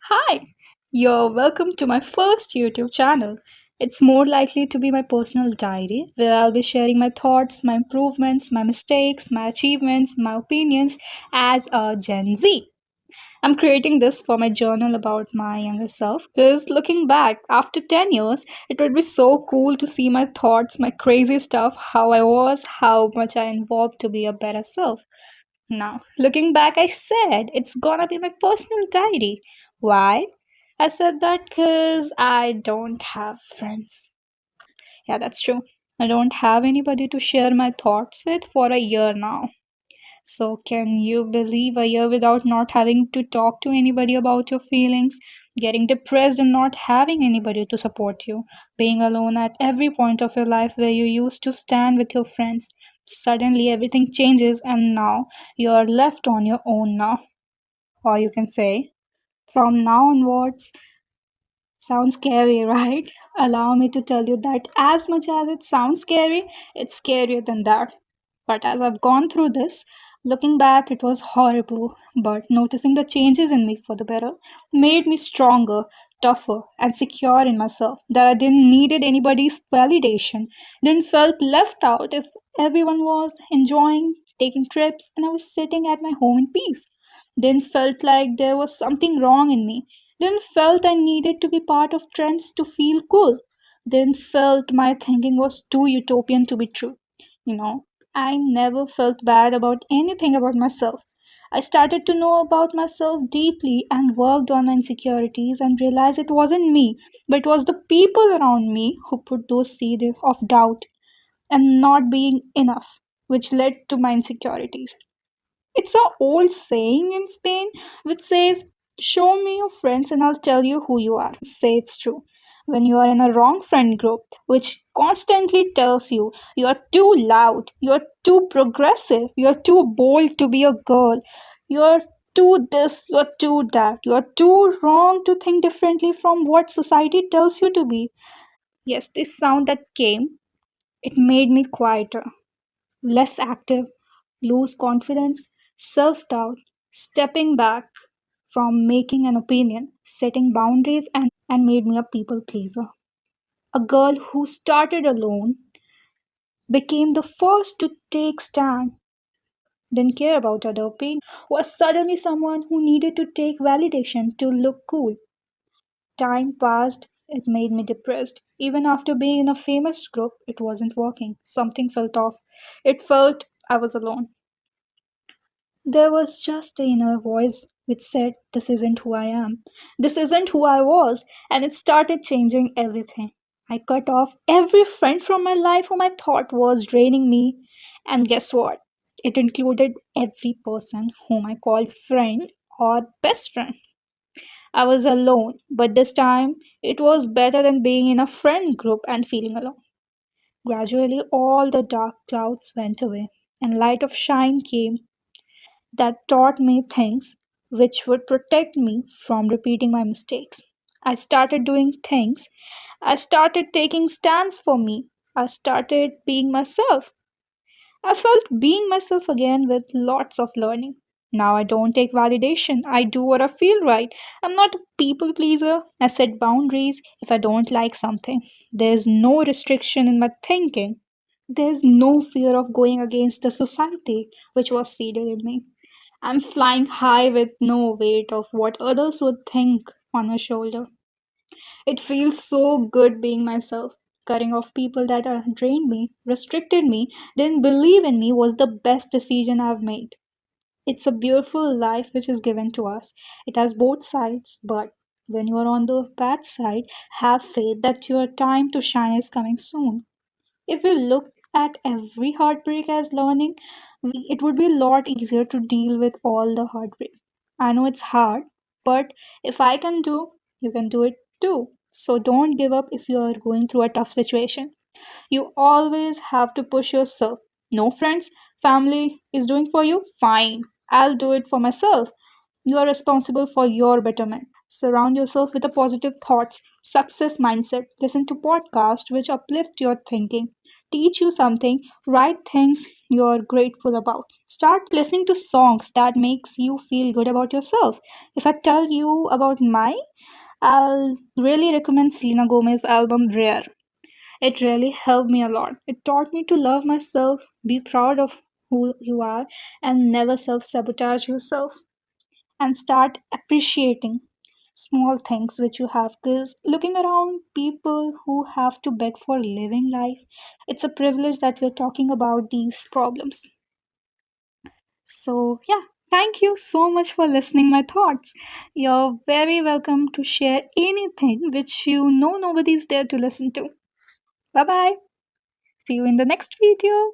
Hi, you're welcome to my first YouTube channel. It's more likely to be my personal diary where I'll be sharing my thoughts, my improvements, my mistakes, my achievements, my opinions as a Gen Z. I'm creating this for my journal about my younger self because looking back after 10 years, it would be so cool to see my thoughts, my crazy stuff, how I was, how much I evolved to be a better self. Now, looking back, I said it's gonna be my personal diary. Why? I said that because I don't have friends. Yeah, that's true. I don't have anybody to share my thoughts with for a year now. So, can you believe a year without not having to talk to anybody about your feelings, getting depressed and not having anybody to support you, being alone at every point of your life where you used to stand with your friends? Suddenly, everything changes, and now you're left on your own now. Or you can say, from now onwards, sounds scary, right? Allow me to tell you that as much as it sounds scary, it's scarier than that. But as I've gone through this, looking back, it was horrible. But noticing the changes in me for the better made me stronger, tougher, and secure in myself. That I didn't needed anybody's validation. Didn't felt left out if everyone was enjoying taking trips and I was sitting at my home in peace. Didn't felt like there was something wrong in me. Didn't felt I needed to be part of trends to feel cool. Then felt my thinking was too utopian to be true. You know, I never felt bad about anything about myself. I started to know about myself deeply and worked on my insecurities and realized it wasn't me, but it was the people around me who put those seeds of doubt and not being enough, which led to my insecurities. It's a old saying in Spain which says, "Show me your friends and I'll tell you who you are." Say it's true. When you are in a wrong friend group, which constantly tells you you're too loud, you're too progressive, you're too bold to be a girl, you're too this, you're too that, you're too wrong to think differently from what society tells you to be. Yes, this sound that came, it made me quieter, less active, lose confidence, self doubt, stepping back from making an opinion, setting boundaries, and made me a people pleaser. A girl who started alone became the first to take stand, didn't care about other opinions, was suddenly someone who needed to take validation to look cool. Time passed, it made me depressed. Even after being in a famous group, it wasn't working. Something felt off. It felt I was alone. There was just the inner voice which said, "This isn't who I am. This isn't who I was." And it started changing everything. I cut off every friend from my life whom I thought was draining me. And guess what? It included every person whom I called friend or best friend. I was alone, but this time it was better than being in a friend group and feeling alone. Gradually, all the dark clouds went away, and light of shine came that taught me things which would protect me from repeating my mistakes. I started doing things. I started taking stands for me. I started being myself. I felt being myself again with lots of learning. Now I don't take validation. I do what I feel right. I'm not a people pleaser. I set boundaries if I don't like something. There's no restriction in my thinking. There's no fear of going against the society which was seeded in me. I'm flying high with no weight of what others would think on my shoulder. It feels so good being myself. Cutting off people that drained me, restricted me, didn't believe in me was the best decision I've made. It's a beautiful life which is given to us. It has both sides, but when you are on the bad side, have faith that your time to shine is coming soon. If we look at every heartbreak as learning, it would be a lot easier to deal with all the heartbreak. I know it's hard, but if I can do, you can do it too. So don't give up if you are going through a tough situation. You always have to push yourself. No friends, family is doing for you? Fine. I'll do it for myself. You are responsible for your betterment. Surround yourself with a positive thoughts, success mindset. Listen to podcasts which uplift your thinking. teach you something, write things you're grateful about. Start listening to songs that makes you feel good about yourself. If I tell you about mine, I'll really recommend Selena Gomez's album Rare. It really helped me a lot. It taught me to love myself, be proud of who you are, and never self sabotage yourself. And start appreciating small things which you have. Because looking around people who have to beg for living life, it's a privilege that we're talking about these problems. So, yeah. Thank you so much for listening my thoughts. You're very welcome to share anything which you know nobody's there to listen to. Bye bye. See you in the next video.